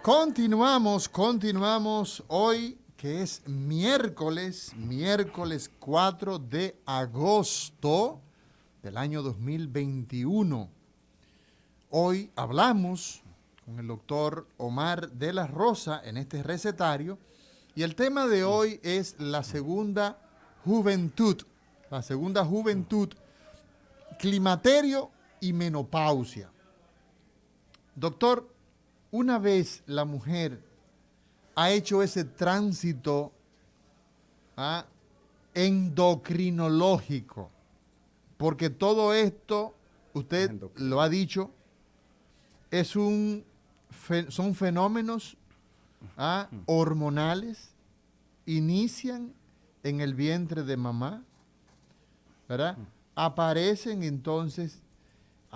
Continuamos hoy, que es miércoles 4 de agosto del año 2021. Hoy hablamos con el doctor Omar de la Rosa en este recetario y el tema de hoy es la segunda juventud, climaterio y menopausia. Doctor, una vez la mujer ha hecho ese tránsito endocrinológico, porque todo esto, usted lo ha dicho, son fenómenos hormonales, inician en el vientre de mamá, ¿verdad? Aparecen entonces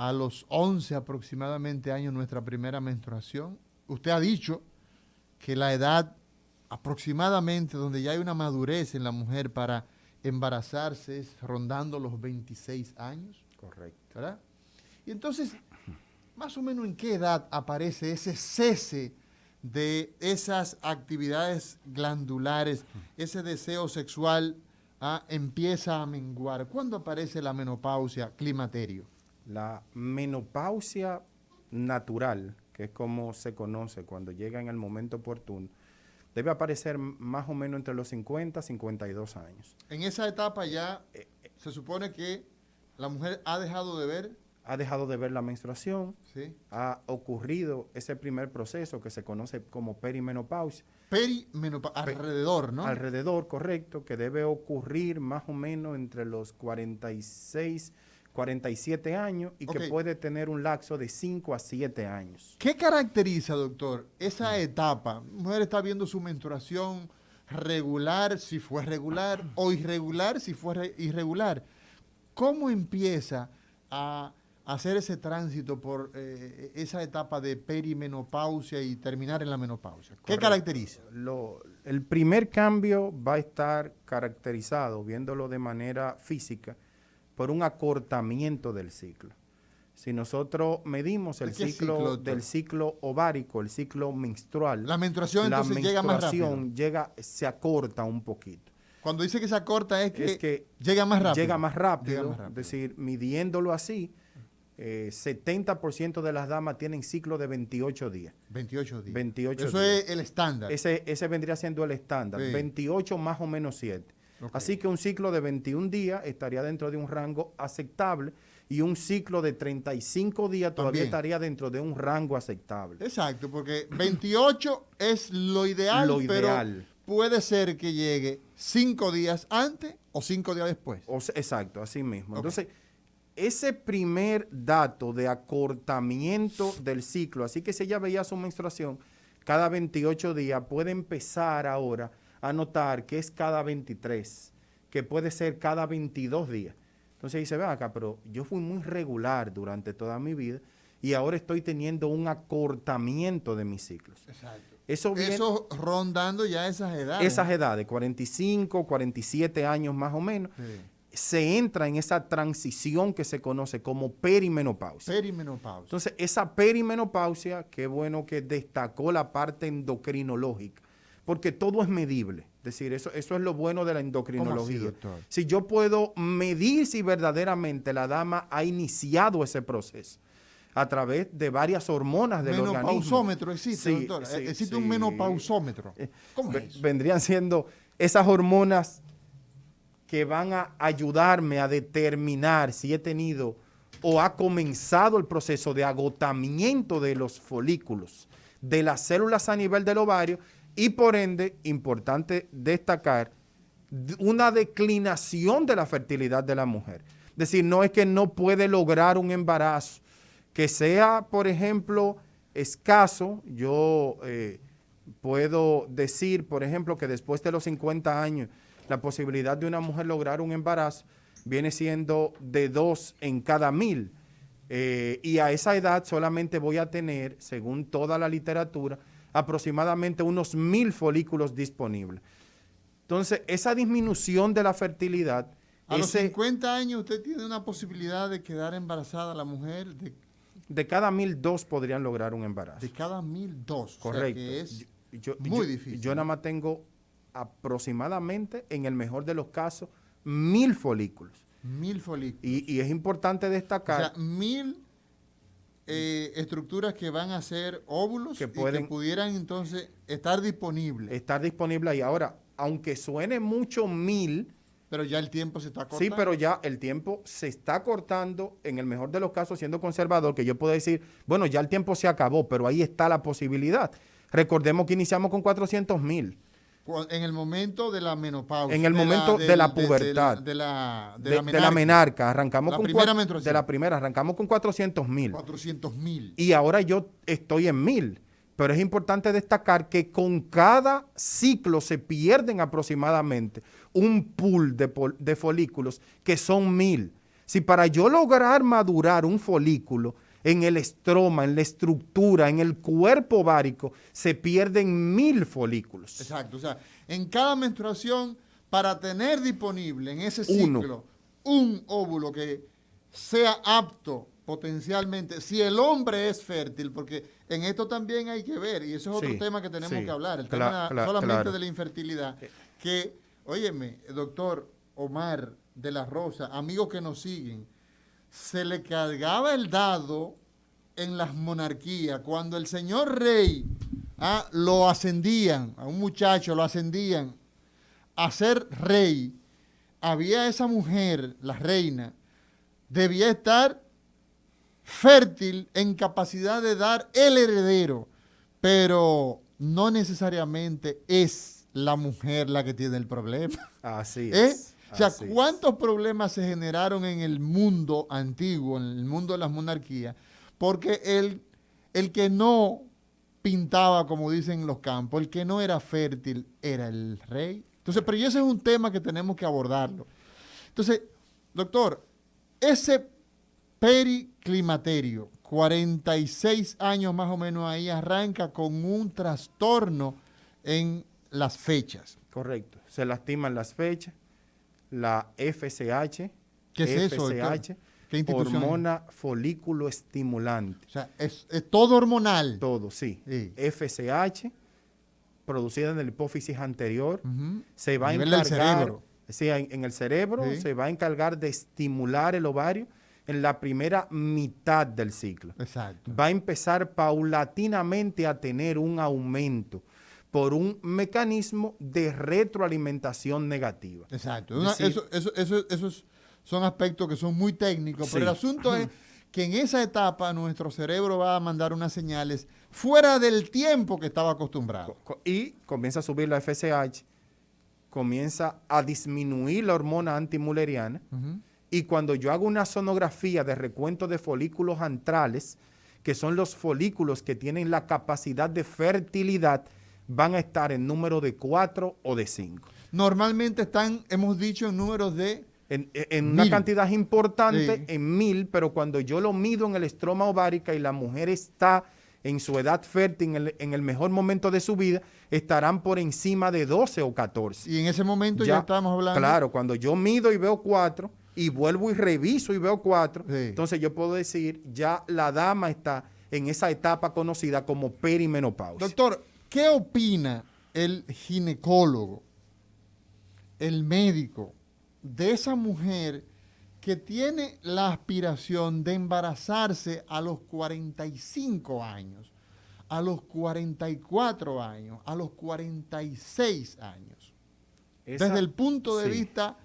a los 11 aproximadamente años nuestra primera menstruación. Usted ha dicho que la edad aproximadamente donde ya hay una madurez en la mujer para embarazarse es rondando los 26 años. Correcto. ¿Verdad? Y entonces, más o menos en qué edad aparece ese cese de esas actividades glandulares, ese deseo sexual empieza a menguar. ¿Cuándo aparece la menopausia, climaterio? La menopausia natural, que es como se conoce cuando llega en el momento oportuno, debe aparecer más o menos entre los 50 y 52 años. En esa etapa ya se supone que la mujer ha dejado de ver. Ha dejado de ver la menstruación, ¿Sí? Ha ocurrido ese primer proceso que se conoce como perimenopausia. Alrededor, ¿no? Alrededor, correcto, que debe ocurrir más o menos entre los 46, 47 años y que puede tener un lapso de 5 a 7 años. ¿Qué caracteriza, doctor, esa etapa? La mujer está viendo su menstruación regular, si fue regular, o irregular, si fue irregular. ¿Cómo empieza a hacer ese tránsito por esa etapa de perimenopausia y terminar en la menopausia? ¿Qué caracteriza? El primer cambio va a estar caracterizado, viéndolo de manera física, por un acortamiento del ciclo. Si nosotros medimos el ciclo del ciclo ovárico, el ciclo menstrual, la menstruación entonces llega más rápido. Se acorta un poquito. Cuando dice que se acorta es que llega más rápido. Llega más rápido. Es decir, midiéndolo así, 70% de las damas tienen ciclo de 28 días. 28 días. 28 Eso días. Es el estándar. Ese vendría siendo el estándar. Sí. 28 más o menos 7. Okay. Así que un ciclo de 21 días estaría dentro de un rango aceptable y un ciclo de 35 días todavía estaría dentro de un rango aceptable. Exacto, porque 28 es lo ideal, pero puede ser que llegue 5 días antes o 5 días después. Exacto, así mismo. Okay. Entonces, ese primer dato de acortamiento del ciclo, así que si ella veía su menstruación cada 28 días, puede empezar ahora a notar que es cada 23, que puede ser cada 22 días. Entonces dice, ve acá, pero yo fui muy regular durante toda mi vida y ahora estoy teniendo un acortamiento de mis ciclos. Exacto. Eso rondando ya esas edades. Esas edades, 45, 47 años más o menos. Sí. Se entra en esa transición que se conoce como perimenopausia. Perimenopausia. Entonces, esa perimenopausia, qué bueno que destacó la parte endocrinológica, porque todo es medible. Es decir, eso es lo bueno de la endocrinología. ¿Cómo así, doctor? Si yo puedo medir si verdaderamente la dama ha iniciado ese proceso a través de varias hormonas del organismo. ¿Menopausómetro existe, doctor? ¿Existe un menopausómetro? ¿Cómo es eso? Vendrían siendo esas hormonas que van a ayudarme a determinar si he tenido o ha comenzado el proceso de agotamiento de los folículos, de las células a nivel del ovario y por ende, importante destacar, una declinación de la fertilidad de la mujer. Es decir, no es que no puede lograr un embarazo, que sea, por ejemplo, escaso. Yo puedo decir, por ejemplo, que después de los 50 años, la posibilidad de una mujer lograr un embarazo viene siendo de 2 en cada 1000. Y a esa edad solamente voy a tener, según toda la literatura, aproximadamente unos 1000 folículos disponibles. Entonces, esa disminución de la fertilidad... A los 50 años usted tiene una posibilidad de quedar embarazada la mujer, De cada 1000, 2 podrían lograr un embarazo. De cada 1002. Correcto. O sea que es Yo- muy yo- difícil. Yo nada más tengo aproximadamente, en el mejor de los casos, 1000 folículos. 1000 folículos. Y es importante O destacar sea, 1000 estructuras que van a ser óvulos Que y pueden- que pudieran entonces estar disponibles. estar disponible ahí. Ahora, aunque suene mucho 1000, Pero ya el tiempo se está cortando. sí, pero ya el tiempo se está cortando, en el mejor de los casos, siendo conservador, que yo puedo decir, bueno, ya el tiempo se acabó, pero ahí está la posibilidad. Recordemos que iniciamos con 400,000. En el momento de la menopausia. En el momento de la pubertad. De la De la menarca, arrancamos La con primera cua- menstruación. de la primera, arrancamos con 400,000. 400,000. Y ahora yo estoy en 1000. Pero es importante destacar que con cada ciclo se pierden aproximadamente un pool de folículos que son 1000. Si para yo lograr madurar un folículo en el estroma, en la estructura, en el cuerpo ovárico, se pierden 1000 folículos. Exacto. O sea, en cada menstruación, para tener disponible en ese Uno. ciclo un óvulo que sea apto potencialmente, si el hombre es fértil, porque en esto también hay que ver, y eso es otro Sí, tema que tenemos sí, que hablar, el cla- tema cla- solamente claro. de la infertilidad, que, óyeme, doctor Omar de la Rosa, amigos que nos siguen, se le cargaba el dado en las monarquías, cuando el señor rey lo ascendían, a un muchacho lo ascendían a ser rey, había esa mujer, la reina, debía estar fértil en capacidad de dar el heredero, pero no necesariamente es la mujer la que tiene el problema. Así ¿Eh? es. O sea, así es. ¿cuántos problemas se generaron en el mundo antiguo, en el mundo de las monarquías? Porque el que no pintaba, como dicen los campos, el que no era fértil era el rey. Entonces, pero ese es un tema que tenemos que abordarlo. Entonces, doctor, ese periclimaterio, 46 años más o menos ahí, arranca con un trastorno en las fechas. Correcto. Se lastiman las fechas, la FSH. ¿Qué es eso, doctor? FSH, ¿Qué institución es? hormona folículo estimulante. O sea, es todo hormonal. Todo, sí. Sí. FSH, producida en la hipófisis anterior, Ujú. se va a nivel del encargar, cerebro. sí, en el cerebro, Sí. se va a encargar de estimular el ovario en la primera mitad del ciclo. Exacto. Va a empezar paulatinamente a tener un aumento por un mecanismo de retroalimentación negativa. Exacto. Es decir- Esos son aspectos que son muy técnicos, Sí. pero el asunto es que en esa etapa nuestro cerebro va a mandar unas señales fuera del tiempo que estaba acostumbrado. Y comienza a subir la FSH, comienza a disminuir la hormona antimuleriana. Ujú. Y cuando yo hago una sonografía de recuento de folículos antrales, que son los folículos que tienen la capacidad de fertilidad, van a estar en número de 4 o de 5. Normalmente están, hemos dicho, en números de... En una 1000. cantidad importante, Sí. en 1000, pero cuando yo lo mido en el estroma ovárica y la mujer está en su edad fértil, en el mejor momento de su vida, estarán por encima de 12 o 14. Y en ese momento ya estamos hablando... Claro, cuando yo mido y veo 4 y vuelvo y reviso y veo 4, Sí. entonces yo puedo decir, ya la dama está en esa etapa conocida como perimenopausia. Doctor, ¿qué opina el ginecólogo, el médico, de esa mujer que tiene la aspiración de embarazarse a los 45 años, a los 44 años, a los 46 años? Desde el punto de sí. vista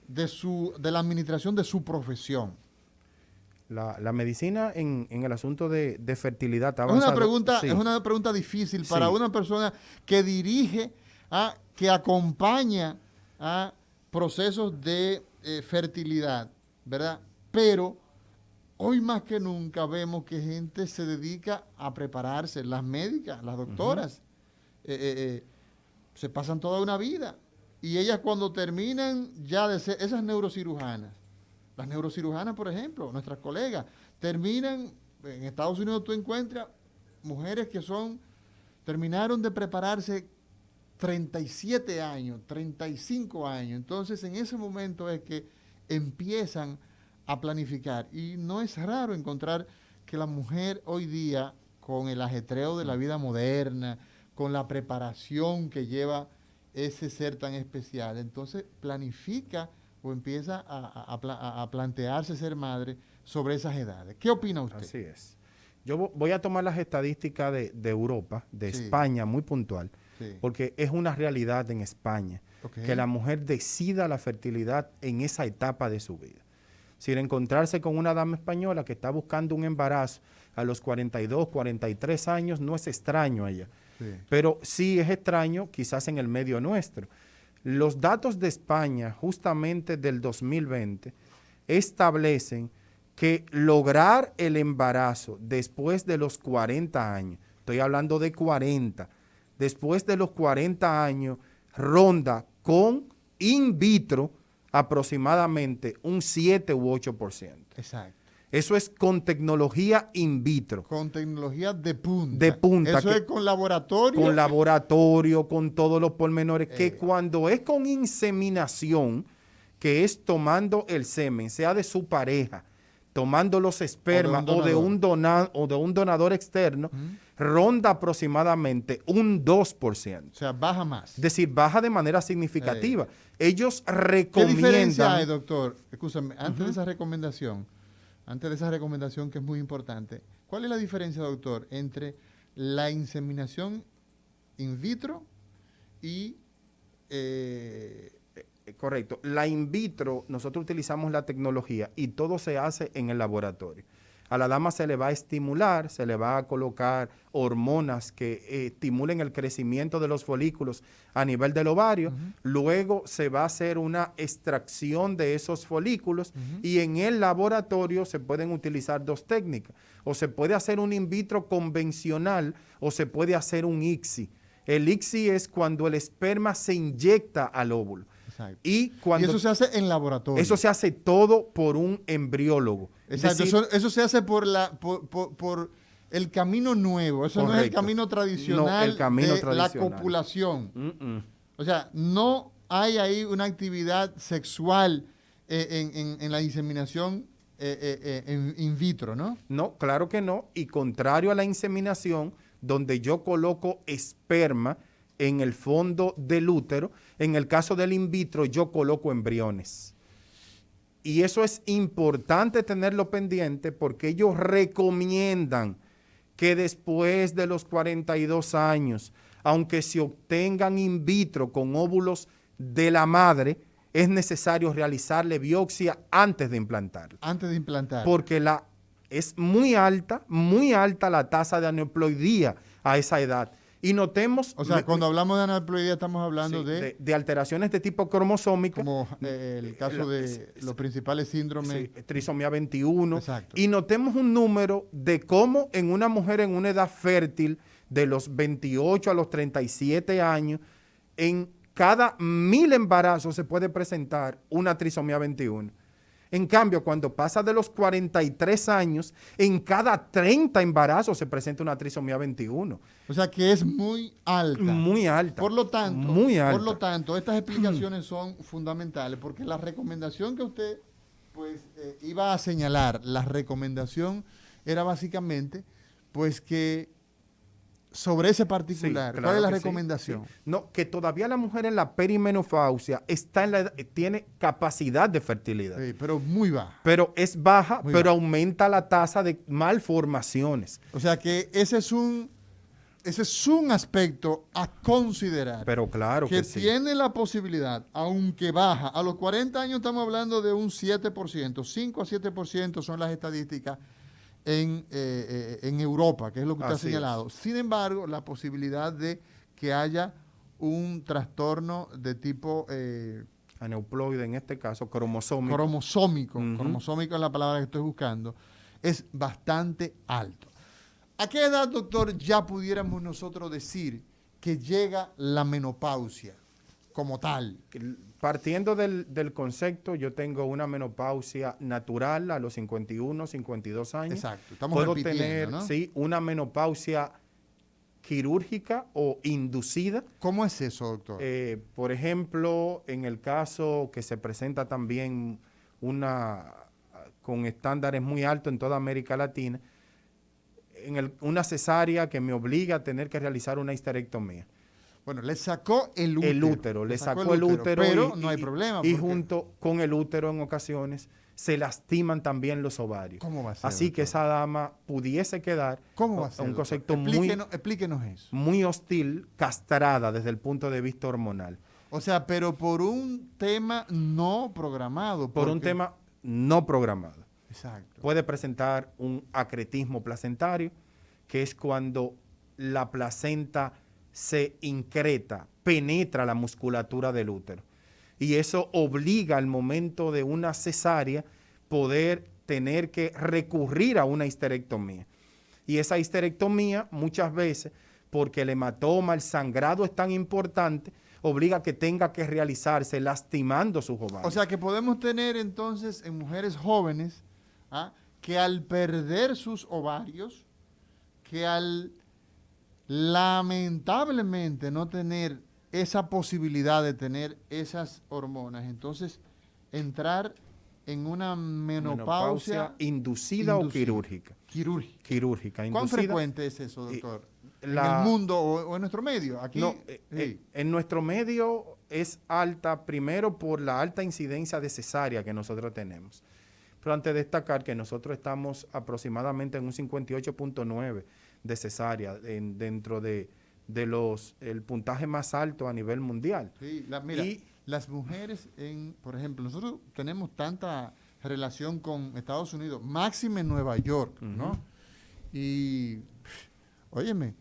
de la administración de su profesión. La medicina en el asunto de fertilidad ha Es una avanzado. pregunta, Sí. es una pregunta difícil para Sí. una persona que dirige, que acompaña a procesos de fertilidad, ¿verdad? Pero hoy más que nunca vemos que gente se dedica a prepararse, las médicas, las doctoras, se pasan toda una vida. Y ellas cuando terminan ya de ser, esas neurocirujanas, las neurocirujanas, por ejemplo, nuestras colegas, terminan, en Estados Unidos tú encuentras mujeres que terminaron de prepararse 37 años, 35 años. Entonces, en ese momento es que empiezan a planificar. Y no es raro encontrar que la mujer hoy día, con el ajetreo de la vida moderna, con la preparación que lleva ese ser tan especial, entonces planifica o empieza a plantearse ser madre sobre esas edades. ¿Qué opina usted? Así es. Yo voy a tomar las estadísticas de Europa, de Sí. España, muy puntual, Sí. porque es una realidad en España Ok. que la mujer decida la fertilidad en esa etapa de su vida. Sin encontrarse con una dama española que está buscando un embarazo a los 42, 43 años, no es extraño a ella. Sí. Pero sí es extraño quizás en el medio nuestro. Los datos de España, justamente del 2020, establecen que lograr el embarazo después de los 40 años, estoy hablando de 40, después de los 40 años, ronda con in vitro aproximadamente un 7 u 8%. Exacto. Eso es con tecnología in vitro. Con tecnología de punta. De punta. Eso es con laboratorio. Con laboratorio, con todos los pormenores, que Eh. cuando es con inseminación, que es tomando el semen, sea de su pareja, tomando los espermas o de un donador externo, ronda aproximadamente un 2%. O sea, baja más. Es decir, baja de manera significativa. Ellos recomiendan... ¿Qué diferencia hay, doctor? Escúchame, antes de esa recomendación que es muy importante, ¿cuál es la diferencia, doctor, entre la inseminación in vitro y... Correcto. La in vitro, nosotros utilizamos la tecnología y todo se hace en el laboratorio. A la dama se le va a estimular, se le va a colocar hormonas que estimulen el crecimiento de los folículos a nivel del ovario. Luego se va a hacer una extracción de esos folículos y en el laboratorio se pueden utilizar dos técnicas. O se puede hacer un in vitro convencional o se puede hacer un ICSI. El ICSI es cuando el esperma se inyecta al óvulo. Exacto. Y eso se hace en laboratorio. Eso se hace todo por un embriólogo. Exacto. Eso se hace por el camino nuevo. Eso correcto. No es el camino tradicional no, el camino de tradicional. la copulación. O sea, no hay ahí una actividad sexual en la inseminación in vitro, ¿no? No, claro que no. Y contrario a la inseminación, donde yo coloco esperma en el fondo del útero, en el caso del in vitro yo coloco embriones. Y eso es importante tenerlo pendiente porque ellos recomiendan que después de los 42 años, aunque se obtengan in vitro con óvulos de la madre, es necesario realizarle biopsia antes de implantarla. Antes de implantar. Porque es muy alta la tasa de aneuploidía a esa edad. Y notemos... O sea, cuando hablamos de aneuploidía estamos hablando sí, de alteraciones de tipo cromosómico. Como el caso de los principales síndromes. Sí, trisomía 21. Exacto. Y notemos un número de cómo en una mujer en una edad fértil de los 28 a los 37 años, en cada 1000 embarazos se puede presentar una trisomía 21. En cambio, cuando pasa de los 43 años, en cada 30 embarazos se presenta una trisomía 21. O sea que es muy alta. Muy alta. Por lo tanto, muy alta. Por lo tanto, estas explicaciones son fundamentales porque la recomendación que usted pues iba a señalar, la recomendación era básicamente pues que sobre ese particular, sí, claro, ¿cuál es la que recomendación? Sí. No, que todavía la mujer en la perimenopausia está tiene capacidad de fertilidad. Sí, pero muy baja. Pero es baja, muy pero baja. Aumenta la tasa de malformaciones. O sea que ese es un aspecto a considerar. Pero claro que sí. Tiene la posibilidad, aunque baja, a los 40 años estamos hablando de un 7%, 5 a 7% son las estadísticas en Europa, que es lo que usted ha señalado. Sin embargo, la posibilidad de que haya un trastorno de tipo... aneuploide, en este caso, cromosómico. Cromosómico es la palabra que estoy buscando, es bastante alto. ¿A qué edad, doctor, ya pudiéramos nosotros decir que llega la menopausia como tal? Partiendo del concepto, yo tengo una menopausia natural a los 51, 52 años. Exacto, estamos Puedo repitiendo, tener, ¿no? Sí, una menopausia quirúrgica o inducida. ¿Cómo es eso, doctor? Por ejemplo, en el caso que se presenta también con estándares muy altos en toda América Latina, una cesárea que me obliga a tener que realizar una histerectomía. Bueno, le sacó el útero. El útero, le sacó el útero. Pero no hay problema. Y junto con el útero en ocasiones se lastiman también los ovarios. ¿Cómo va a ser, Así doctor? que esa dama pudiese quedar ¿Cómo va a ser, un doctor? concepto Explíquenos eso. muy hostil, castrada desde el punto de vista hormonal. O sea, pero por un tema no programado. Por un tema no programado. Exacto. Puede presentar un acretismo placentario, que es cuando la placenta se increta, penetra la musculatura del útero. Y eso obliga al momento de una cesárea poder tener que recurrir a una histerectomía. Y esa histerectomía muchas veces, porque el hematoma, el sangrado es tan importante, obliga a que tenga que realizarse lastimando sus ovarios. O sea que podemos tener entonces en mujeres jóvenes que al perder sus ovarios, que al lamentablemente no tener esa posibilidad de tener esas hormonas, entonces entrar en una menopausia inducida o quirúrgica. Quirúrgica, ¿Cuán inducida. frecuente es eso, doctor? ¿En el mundo o en nuestro medio? Aquí, no, sí. En nuestro medio es alta, primero por la alta incidencia de cesárea que nosotros tenemos. Pero antes de destacar que nosotros estamos aproximadamente en un 58.9 de cesárea dentro de el puntaje más alto a nivel mundial. Sí, mira, las mujeres, por ejemplo, nosotros tenemos tanta relación con Estados Unidos, máxime en Nueva York, ¿no? Y, óyeme,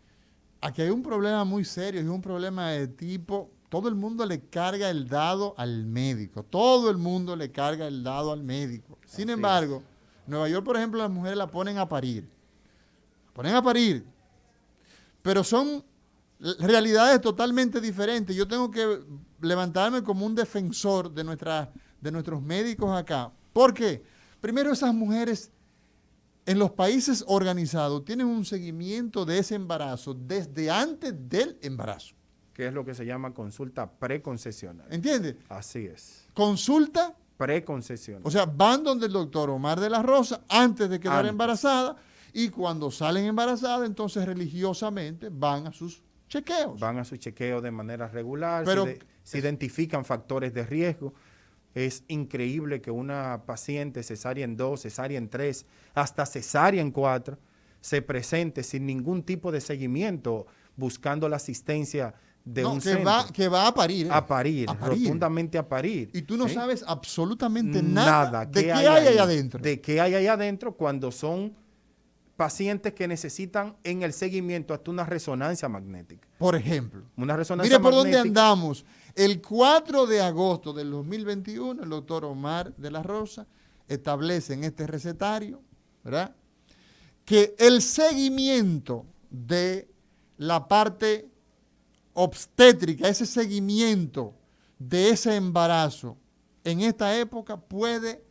aquí hay un problema muy serio, es un problema de tipo, todo el mundo le carga el dado al médico, todo el mundo le carga el dado al médico. Sin embargo, Nueva York, por ejemplo, las mujeres la ponen a parir, pero son realidades totalmente diferentes. Yo tengo que levantarme como un defensor de nuestros médicos acá. ¿Por qué? Primero, esas mujeres en los países organizados tienen un seguimiento de ese embarazo desde antes del embarazo. Que es lo que se llama consulta preconcesional. ¿Entiendes? Así es. Consulta preconcesional. O sea, van donde el doctor Omar de la Rosa antes de quedar embarazada, y cuando salen embarazadas, entonces religiosamente van a sus chequeos. Van a su chequeo de manera regular, Pero se identifican factores de riesgo. Es increíble que una paciente cesárea en 2, cesárea en 3, hasta cesárea en 4, se presente sin ningún tipo de seguimiento, buscando la asistencia de un centro. Que va a parir. A parir, rotundamente a parir. Y tú no sabes absolutamente nada de qué hay ahí adentro. De qué hay ahí adentro cuando son pacientes que necesitan en el seguimiento hasta una resonancia magnética. Por ejemplo. Una resonancia magnética. Mire por dónde andamos. El 4 de agosto del 2021, el doctor Omar de la Rosa establece en este recetario, ¿verdad?, que el seguimiento de la parte obstétrica, ese seguimiento de ese embarazo en esta época puede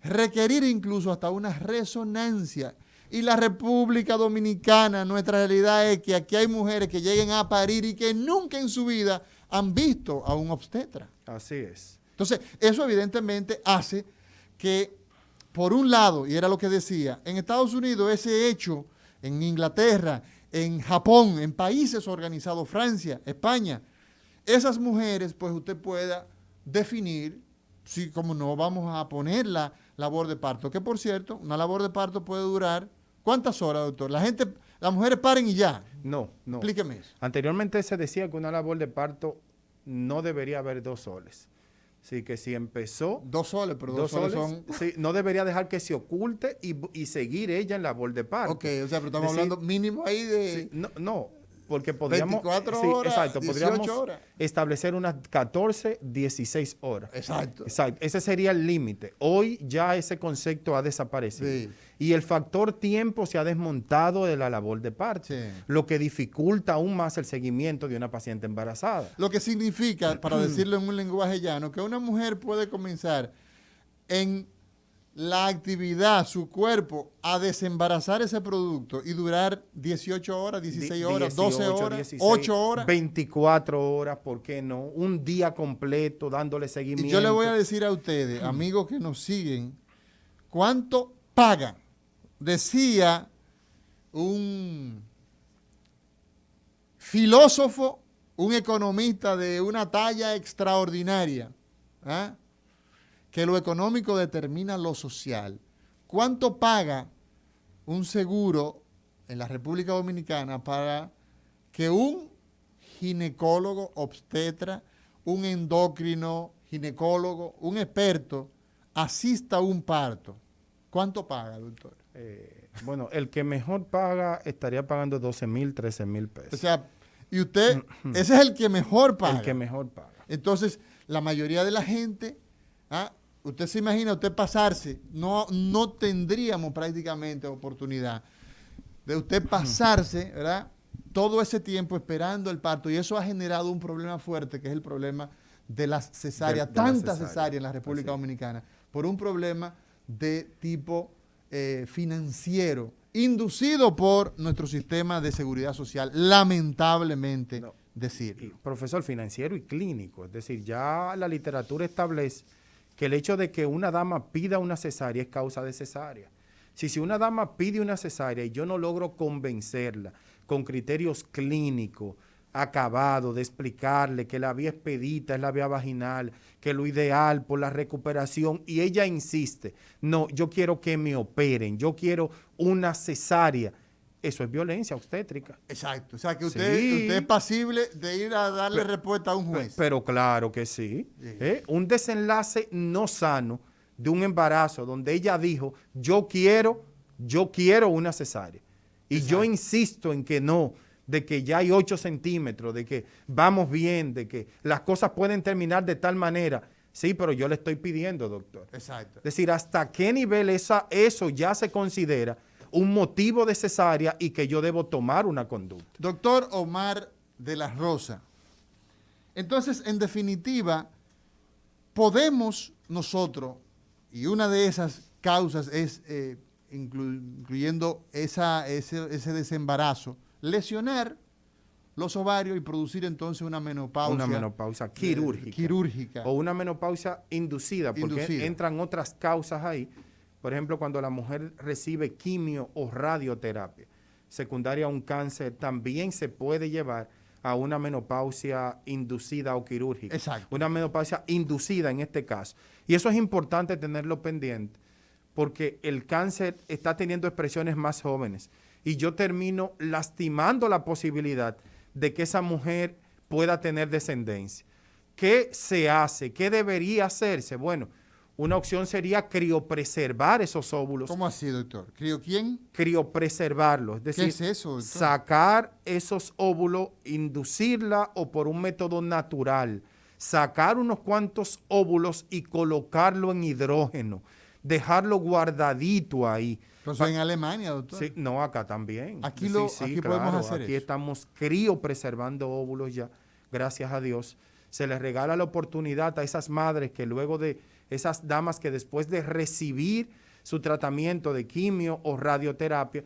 requerir incluso hasta una resonancia. Y la República Dominicana, nuestra realidad es que aquí hay mujeres que lleguen a parir y que nunca en su vida han visto a un obstetra. Así es. Entonces, eso evidentemente hace que, por un lado, y era lo que decía, en Estados Unidos ese hecho, en Inglaterra, en Japón, en países organizados, Francia, España, esas mujeres, pues usted pueda definir si, como no, vamos a poner la labor de parto, que por cierto, una labor de parto puede durar, ¿cuántas horas, doctor? Las mujeres paren y ya. No. Explíqueme eso. Anteriormente se decía que una labor de parto no debería haber 2 soles. Así que si empezó... 2 soles, pero 2 soles son... Sí, no debería dejar que se oculte y seguir ella en labor de parto. Ok, o sea, pero estamos hablando mínimo ahí de... Sí, no, porque podríamos... 24 horas, exacto, 18 podríamos horas. establecer unas 14, 16 horas. Exacto. Ese sería el límite. Hoy ya ese concepto ha desaparecido. Sí. Y el factor tiempo se ha desmontado de la labor de parto, Sí. lo que dificulta aún más el seguimiento de una paciente embarazada. Lo que significa, para decirlo en un lenguaje llano, que una mujer puede comenzar en la actividad, su cuerpo, a desembarazar ese producto y durar 18 horas, 16 horas, 12 horas, 16, 8 horas. 24 horas, ¿por qué no? Un día completo dándole seguimiento. Y yo le voy a decir a ustedes, amigos que nos siguen, ¿cuánto pagan? Decía un filósofo, un economista de una talla extraordinaria, ¿ah? Que lo económico determina lo social. ¿Cuánto paga un seguro en la República Dominicana para que un ginecólogo, obstetra, un endocrino, ginecólogo, un experto asista a un parto? ¿Cuánto paga, doctor? Bueno, el que mejor paga estaría pagando 12,000, 13,000 pesos. O sea, y usted, ese es el que mejor paga. El que mejor paga. Entonces, la mayoría de la gente, ¿ah? Usted se imagina, usted pasarse, no tendríamos prácticamente oportunidad de usted pasarse, ¿verdad? Todo ese tiempo esperando el parto, y eso ha generado un problema fuerte, que es el problema de las cesáreas, tantas cesáreas en la República Dominicana, por un problema de tipo financiero, inducido por nuestro sistema de seguridad social, lamentablemente decirlo. Profesor, financiero y clínico, es decir, ya la literatura establece que el hecho de que una dama pida una cesárea es causa de cesárea. Si una dama pide una cesárea y yo no logro convencerla con criterios clínicos, acabados, de explicarle que la vía expedita es la vía vaginal, que lo ideal por la recuperación, y ella insiste, no, yo quiero que me operen, yo quiero una cesárea, eso es violencia obstétrica. Exacto, o sea que usted es pasible de ir a darle respuesta a un juez. Pero claro que sí. Un desenlace no sano de un embarazo donde ella dijo, yo quiero una cesárea. Y yo insisto en que no, de que ya hay 8 centímetros, de que vamos bien, de que las cosas pueden terminar de tal manera. Sí, pero yo le estoy pidiendo, doctor. Exacto. Es decir, ¿hasta qué nivel eso ya se considera un motivo de cesárea y que yo debo tomar una conducta? Doctor Omar de la Rosa, entonces, en definitiva, podemos nosotros, y una de esas causas es, incluyendo ese desembarazo, lesionar los ovarios y producir entonces una menopausia. Una menopausia quirúrgica. O una menopausia inducida, porque entran otras causas ahí. Por ejemplo, cuando la mujer recibe quimio o radioterapia secundaria a un cáncer, también se puede llevar a una menopausia inducida o quirúrgica. Exacto. Una menopausia inducida en este caso. Y eso es importante tenerlo pendiente, porque el cáncer está teniendo expresiones más jóvenes. Y yo termino lastimando la posibilidad de que esa mujer pueda tener descendencia. ¿Qué se hace? ¿Qué debería hacerse? Bueno, una opción sería criopreservar esos óvulos. ¿Cómo así, doctor? ¿Crio quién? Criopreservarlos. Es decir, ¿qué es eso, doctor? Sacar esos óvulos, inducirla o por un método natural, sacar unos cuantos óvulos y colocarlo en hidrógeno, dejarlo guardadito ahí. Entonces, en Alemania, doctor. Sí, no, acá también. Aquí, aquí podemos hacer aquí eso. estamos criopreservando óvulos ya, gracias a Dios. Se les regala la oportunidad a esas madres que luego de esas damas que después de recibir su tratamiento de quimio o radioterapia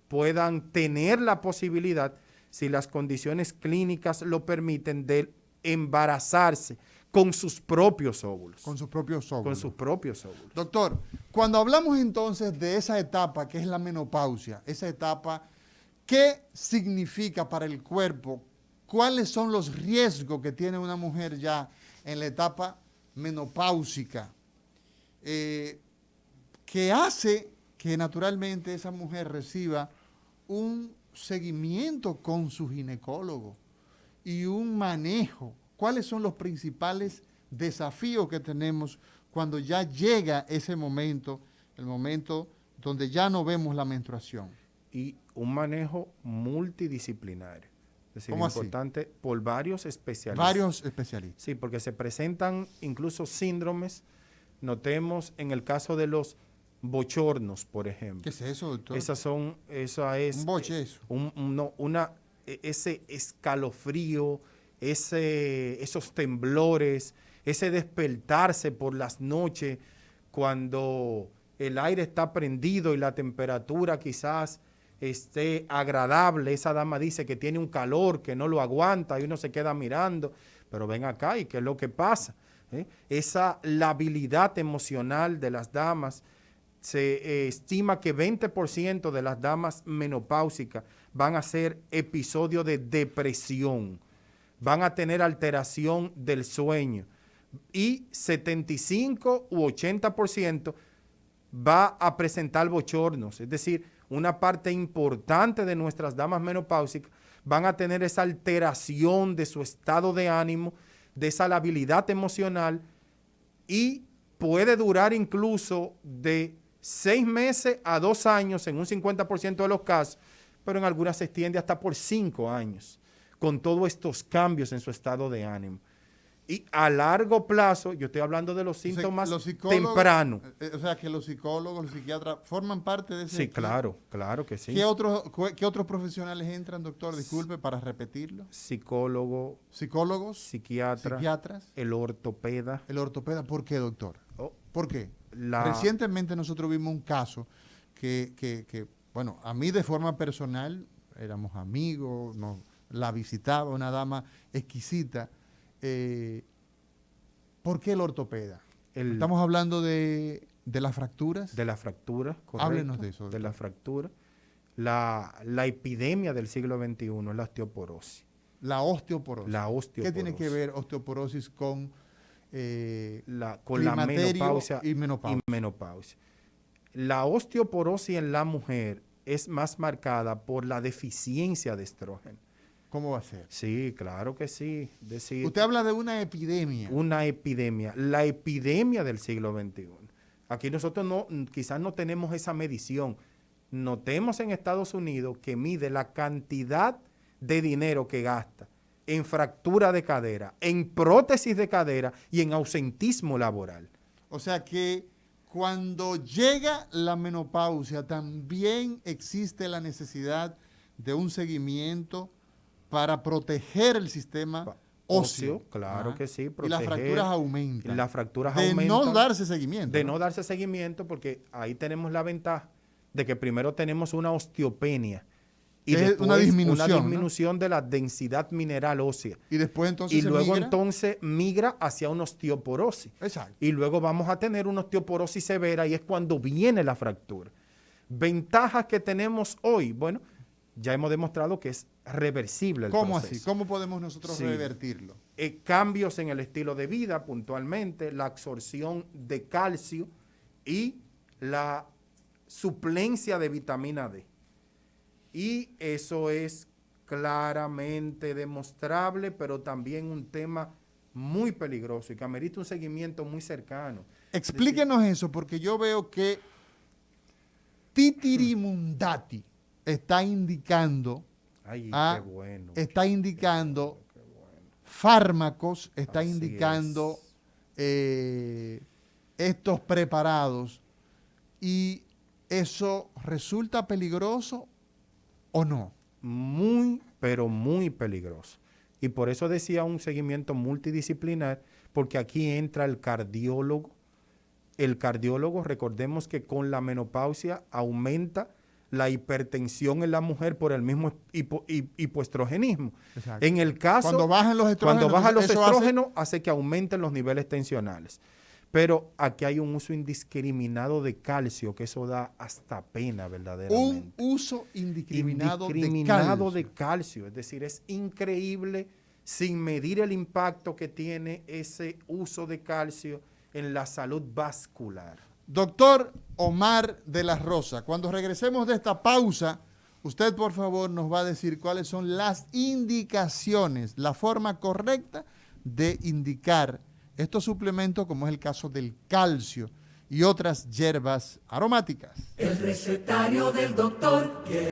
puedan tener la posibilidad, si las condiciones clínicas lo permiten, de embarazarse con sus propios óvulos. Con sus propios óvulos. Con sus propios óvulos. Doctor, cuando hablamos entonces de esa etapa que es la menopausia, esa etapa, ¿qué significa para el cuerpo? ¿Cuáles son los riesgos que tiene una mujer ya en la etapa menopáusica? Que hace que naturalmente esa mujer reciba un seguimiento con su ginecólogo y un manejo. ¿Cuáles son los principales desafíos que tenemos cuando ya llega ese momento, el momento donde ya no vemos la menstruación? Y un manejo multidisciplinario. Es decir, ¿Cómo importante así? Por varios especialistas. Varios especialistas. Sí, porque se presentan incluso síndromes. Notemos en el caso de los bochornos, por ejemplo. ¿Qué es eso, doctor? Esa es un boche, eso. Ese escalofrío, esos temblores, ese despertarse por las noches cuando el aire está prendido y la temperatura quizás esté agradable. Esa dama dice que tiene un calor que no lo aguanta y uno se queda mirando, pero ven acá, ¿y qué es lo que pasa? Esa labilidad emocional de las damas se estima que 20% de las damas menopáusicas van a hacer episodios de depresión, van a tener alteración del sueño y 75 u 80% va a presentar bochornos. Es decir, una parte importante de nuestras damas menopáusicas van a tener esa alteración de su estado de ánimo, de esa labilidad emocional y puede durar incluso de 6 meses a 2 años en un 50% de los casos, pero en algunas se extiende hasta por 5 años, con todos estos cambios en su estado de ánimo. Y a largo plazo, yo estoy hablando de los síntomas tempranos. O sea, que los psicólogos, los psiquiatras forman parte de ese Sí, equipo. claro que sí. ¿Qué otros profesionales entran, doctor? Disculpe, para repetirlo. Psicólogo, Psicólogos, psiquiatras, el ortopeda. el ortopeda. ¿Por qué, doctor? ¿Por qué? La- Recientemente nosotros vimos un caso que, bueno, a mí de forma personal, éramos amigos, la visitaba una dama exquisita. ¿Por qué el ortopeda? Estamos hablando de las fracturas. De la fractura, correcto. Háblenos de eso, De doctor. la fractura. La epidemia del siglo XXI es la osteoporosis. La osteoporosis. La osteoporosis. ¿Qué tiene que ver osteoporosis con la climaterio menopausia y menopausia? menopausia. La osteoporosis en la mujer es más marcada por la deficiencia de estrógeno. ¿Cómo va a ser? Sí, claro que sí. Decir, Usted habla de una epidemia. una epidemia, la epidemia del siglo XXI. Aquí nosotros quizás no tenemos esa medición. Notemos en Estados Unidos que mide la cantidad de dinero que gasta en fractura de cadera, en prótesis de cadera y en ausentismo laboral. O sea que cuando llega la menopausia también existe la necesidad de un seguimiento para proteger el sistema óseo. Claro Ajá. que sí. Y las fracturas aumentan. Las fracturas de aumentan. no darse seguimiento. De no darse seguimiento, porque ahí tenemos la ventaja de que primero tenemos una osteopenia y Es después una disminución, disminución de la densidad mineral ósea. Y después entonces Y se luego migra. entonces migra hacia una osteoporosis. Exacto. Y luego vamos a tener una osteoporosis severa y es cuando viene la fractura. Ventajas que tenemos hoy, bueno, ya hemos demostrado que es reversible el ¿Cómo proceso. así? ¿Cómo podemos nosotros Sí. revertirlo? Cambios en el estilo de vida, puntualmente, la absorción de calcio y la suplencia de vitamina D. Y eso es claramente demostrable, pero también un tema muy peligroso y que amerita un seguimiento muy cercano. Explíquenos eso, porque yo veo que Titirimundati está indicando, Ay, Ah, qué bueno. está indicando Qué bueno. fármacos, está Así indicando es. estos preparados, y eso resulta peligroso o no. Muy, pero muy peligroso. Y por eso decía un seguimiento multidisciplinar, porque aquí entra el cardiólogo. El cardiólogo, recordemos que con la menopausia aumenta la hipertensión en la mujer por el mismo hipoestrogenismo. Exacto. En el caso, Cuando bajan los estrógenos, cuando bajan los entonces eso estrógenos, hace que aumenten los niveles tensionales. Pero aquí hay un uso indiscriminado de calcio, que eso da hasta pena verdaderamente. un uso indiscriminado, de calcio. Es decir, es increíble, sin medir el impacto que tiene ese uso de calcio en la salud vascular. Doctor Omar de la Rosa, cuando regresemos de esta pausa, usted por favor nos va a decir cuáles son las indicaciones, la forma correcta de indicar estos suplementos, como es el caso del calcio y otras hierbas aromáticas. El recetario del doctor.